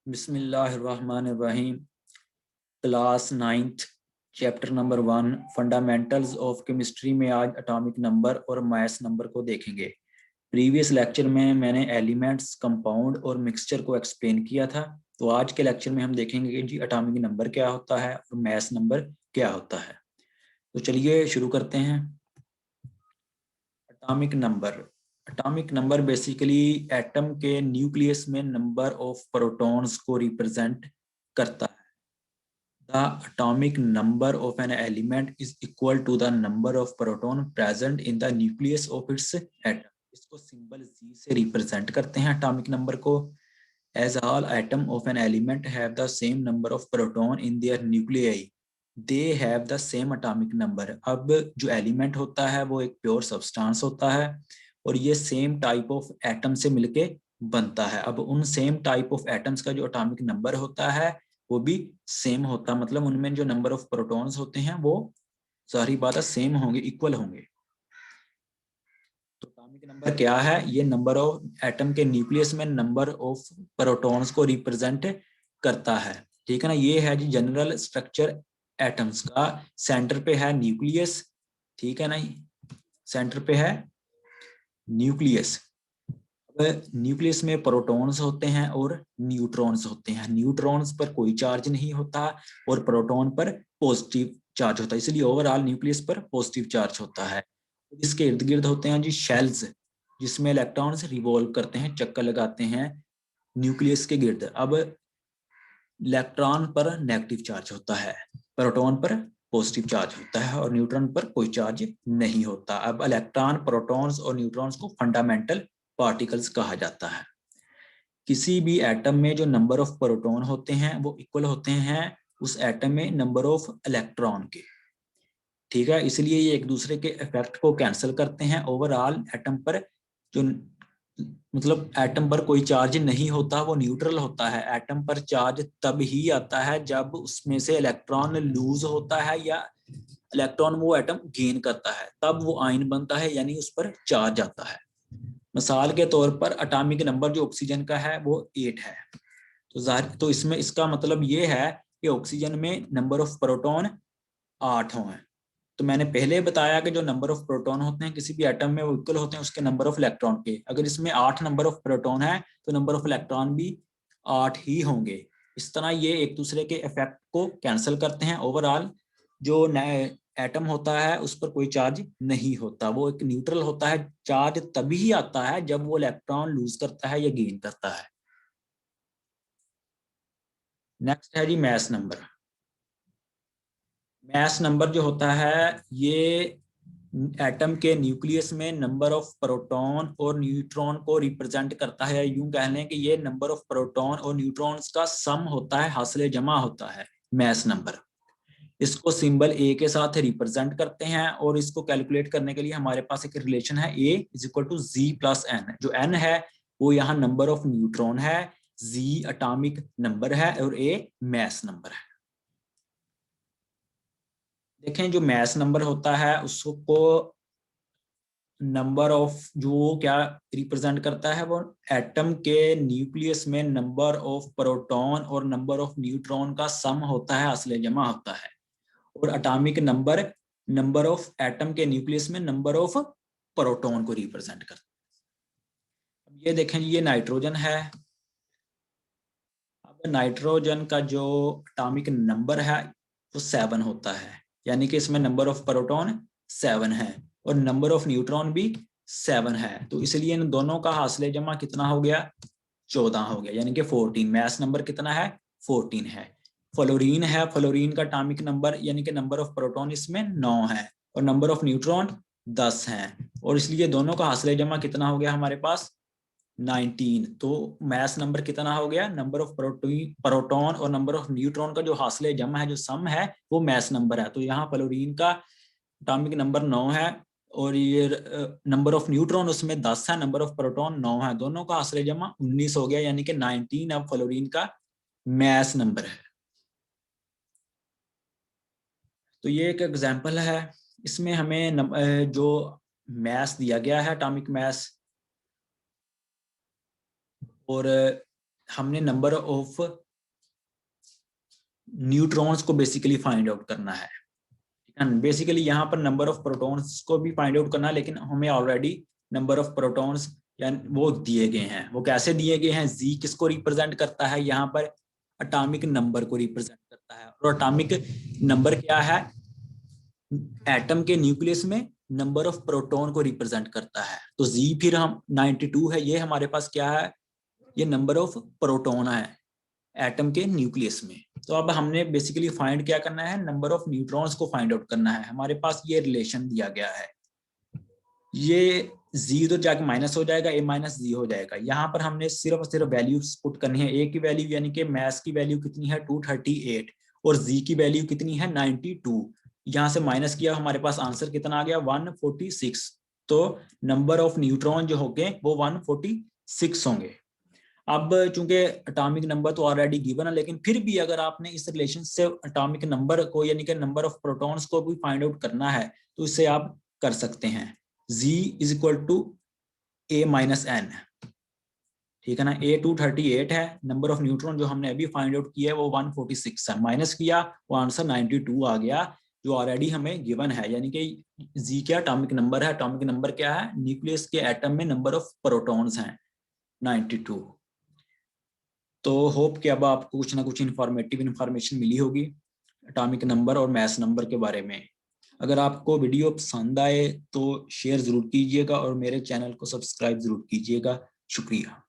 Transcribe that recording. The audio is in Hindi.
बिस्मिल्लाहिर्रहमानिर्रहीम। Class 9th chapter number 1 fundamentals of chemistry में आज एटॉमिक नंबर और मास नंबर को देखेंगे। प्रीवियस लेक्चर में मैंने एलिमेंट्स, कंपाउंड और मिक्सचर को एक्सप्लेन किया था। तो आज के लेक्चर में हम देखेंगे कि जी एटॉमिक नंबर क्या होता है और मास नंबर क्या होता है। तो चलिए शुरू करते हैं। एटॉमिक नंबर बेसिकली एटम के न्यूक्लियस में नंबर ऑफ प्रोटॉन्स को रिप्रेजेंट करता है। The atomic number of an element is equal to the number of proton present in the nucleus of its atom. इसको सिंबल Z से रिप्रेजेंट करते हैं एटॉमिक नंबर को। As all atom of an element have the same number of proton in their nuclei, they have the same atomic number. अब जो एलिमेंट होता है वो एक प्योर सब्सटेंस होता है और ये सेम टाइप ऑफ एटम से मिलके बनता है। अब उन सेम टाइप ऑफ एटम्स का जो एटॉमिक नंबर होता है वो भी सेम होता, मतलब उनमें जो नंबर ऑफ प्रोटॉन्स होते हैं वो सारी बात सेम होंगे, इक्वल होंगे। तो एटॉमिक नंबर क्या है? ये नंबर ऑफ एटम के न्यूक्लियस में नंबर ऑफ प्रोटॉन्स को रिप्रेजेंट करता है। ठीक है ना। ये है जी जनरल स्ट्रक्चर एटम्स का। सेंटर पे है न्यूक्लियस, ठीक है ना। सेंटर पे है न्यूक्लियस। न्यूक्लियस में प्रोटॉन्स होते हैं और न्यूट्रॉन्स होते हैं। न्यूट्रॉन्स पर कोई चार्ज नहीं होता और प्रोटॉन पर पॉजिटिव चार्ज होता है, इसलिए ओवरऑल न्यूक्लियस पर पॉजिटिव चार्ज होता है। इसके इर्द गिर्द होते हैं जी शेल्स, जिसमें इलेक्ट्रॉन्स रिवॉल्व करते हैं, चक्कर लगाते हैं न्यूक्लियस के गिर्द। अब इलेक्ट्रॉन पर नेगेटिव चार्ज होता है, प्रोटॉन पर पॉजिटिव चार्ज होता है और न्यूट्रॉन पर कोई चार्ज नहीं होता। अब इलेक्ट्रॉन, प्रोटॉन्स और न्यूट्रॉन्स को फंडामेंटल पार्टिकल्स कहा जाता है। किसी भी एटम में जो नंबर ऑफ प्रोटॉन होते हैं वो इक्वल होते हैं उस एटम में नंबर ऑफ इलेक्ट्रॉन के। ठीक है, इसलिए ये एक दूसरे के इफेक्ट को कैंसिल करते हैं। ओवरऑल एटम पर जो मतलब एटम पर कोई चार्ज नहीं होता, वो न्यूट्रल होता है। एटम पर चार्ज तब ही आता है जब उसमें से इलेक्ट्रॉन लूज होता है या इलेक्ट्रॉन वो एटम गेन करता है, तब वो आयन बनता है, यानी उस पर चार्ज आता है। मिसाल के तौर पर एटॉमिक नंबर जो ऑक्सीजन का है वो 8 है। तो इसमें इसका मतलब ये है कि ऑक्सीजन में नंबर ऑफ प्रोटॉन 8 हैं। तो मैंने पहले बताया कि जो नंबर ऑफ प्रोटॉन होते हैं किसी भी एटम में वो इक्वल होते हैं उसके नंबर ऑफ इलेक्ट्रॉन के। अगर इसमें 8 नंबर ऑफ प्रोटॉन है तो नंबर ऑफ इलेक्ट्रॉन भी 8 ही होंगे। इस तरह ये एक दूसरे के इफेक्ट को कैंसिल करते हैं। ओवरऑल जो एटम होता है उस पर कोई चार्ज नहीं होता, वो एक न्यूट्रल होता है। चार्ज तभी आता है जब वो इलेक्ट्रॉन लूज करता है या गेन करता है। नेक्स्ट है जी मैस नंबर। मैस नंबर जो होता है ये एटम के न्यूक्लियस में नंबर ऑफ प्रोटॉन और न्यूट्रॉन को रिप्रेजेंट करता है। यूं कह लें कि ये नंबर ऑफ प्रोटॉन और न्यूट्रॉन्स का सम होता है, हासिल जमा होता है मैस नंबर। इसको सिंबल ए के साथ रिप्रेजेंट करते हैं और इसको कैलकुलेट करने के लिए हमारे पास एक रिलेशन है, A is equal to G plus N. जो एन है वो यहाँ नंबर ऑफ न्यूट्रॉन है, जी एटॉमिक नंबर है और ए मैस नंबर है। देखें जो मैस नंबर होता है उसको नंबर ऑफ जो क्या रिप्रेजेंट करता है, वो एटम के न्यूक्लियस में नंबर ऑफ प्रोटॉन और नंबर ऑफ न्यूट्रॉन का सम होता है, हासिल जमा होता है। और atomic number number of atom के न्यूक्लियस में नंबर ऑफ प्रोटॉन को रिप्रेजेंट करता है। अब ये देखें ये नाइट्रोजन है। अब नाइट्रोजन का जो एटॉमिक नंबर है वो 7 होता है, यानी कि इसमें नंबर ऑफ प्रोटॉन 7 है और नंबर ऑफ न्यूट्रॉन भी 7 है। तो इसलिए इन दोनों का हासिल जमा कितना हो गया? 14 हो गया, यानी कि 14। मैस नंबर कितना है? 14 है। फ्लोरीन है, फ्लोरीन का एटॉमिक नंबर यानी कि नंबर ऑफ प्रोटॉन इसमें 9 है और नंबर ऑफ न्यूट्रॉन 10 है, और इसलिए दोनों का हासिल जमा कितना हो गया हमारे पास? 19। तो मैस नंबर कितना हो गया? नंबर ऑफ प्रोटॉन और नंबर ऑफ न्यूट्रॉन का जो हासिल जमा है, जो सम है, वो मैस नंबर है। तो यहाँ फ्लोरीन का एटॉमिक नंबर 9 है और ये नंबर ऑफ न्यूट्रॉन उसमें 10 है, नंबर ऑफ प्रोटॉन 9 है, दोनों का हासिल जमा 19 हो गया, यानी कि 19 अब फ्लोरीन का मैस नंबर है। तो ये एक एग्जांपल है। इसमें हमें जो मैस दिया गया है एटॉमिक मैस, और हमने नंबर ऑफ न्यूट्रॉन्स को बेसिकली फाइंड आउट करना है। बेसिकली यहाँ पर नंबर ऑफ प्रोटॉन्स को भी फाइंड आउट करना है, लेकिन हमें ऑलरेडी नंबर ऑफ प्रोटॉन्स या वो दिए गए हैं। वो कैसे दिए गए हैं? जी किसको रिप्रेजेंट करता है? यहाँ पर एटॉमिक नंबर को रिप्रेजेंट करता है। और एटॉमिक नंबर क्या है? एटम के न्यूक्लियस में नंबर ऑफ प्रोटॉन को रिप्रेजेंट करता है। तो जी फिर हम 92 है, ये हमारे पास क्या है? ये नंबर ऑफ प्रोटॉन है एटम के न्यूक्लियस में। तो अब हमने बेसिकली फाइंड क्या करना है? नंबर ऑफ न्यूट्रॉन्स को फाइंड आउट करना है। हमारे पास ये रिलेशन दिया गया है, ये जी तो जाके माइनस हो जाएगा, ए माइनस जी हो जाएगा। यहाँ पर हमने सिर्फ वैल्यूज पुट करनी है। ए की वैल्यू यानी कि मास की वैल्यू कितनी है? 238 और जी की वैल्यू कितनी है? 92। यहाँ से माइनस किया, हमारे पास आंसर कितना आ गया? 146। तो नंबर ऑफ न्यूट्रॉन जो होंगे वो 146 होंगे। अब चूंकि एटॉमिक नंबर तो ऑलरेडी गिवन है, लेकिन फिर भी अगर आपने इस रिलेशन से एटॉमिक नंबर को यानी कि नंबर ऑफ प्रोटॉन्स को भी फाइंड आउट करना है तो इससे आप कर सकते हैं। Z is equal to A minus N, ठीक है ना। A 238 है, नंबर ऑफ न्यूट्रॉन जो हमने अभी फाइंड आउट किया है वो 146 है, माइनस किया वो आंसर 92 आ गया जो ऑलरेडी हमें गिवन है। यानी कि Z क्या एटॉमिक नंबर है? एटॉमिक नंबर क्या है? न्यूक्लियस के एटम में नंबर ऑफ प्रोटॉन्स हैं 92। तो होप कि अब आपको कुछ ना कुछ इंफॉर्मेटिव इंफॉर्मेशन मिली होगी एटॉमिक नंबर और मास नंबर के बारे में। अगर आपको वीडियो पसंद आए तो शेयर जरूर कीजिएगा और मेरे चैनल को सब्सक्राइब जरूर कीजिएगा। शुक्रिया।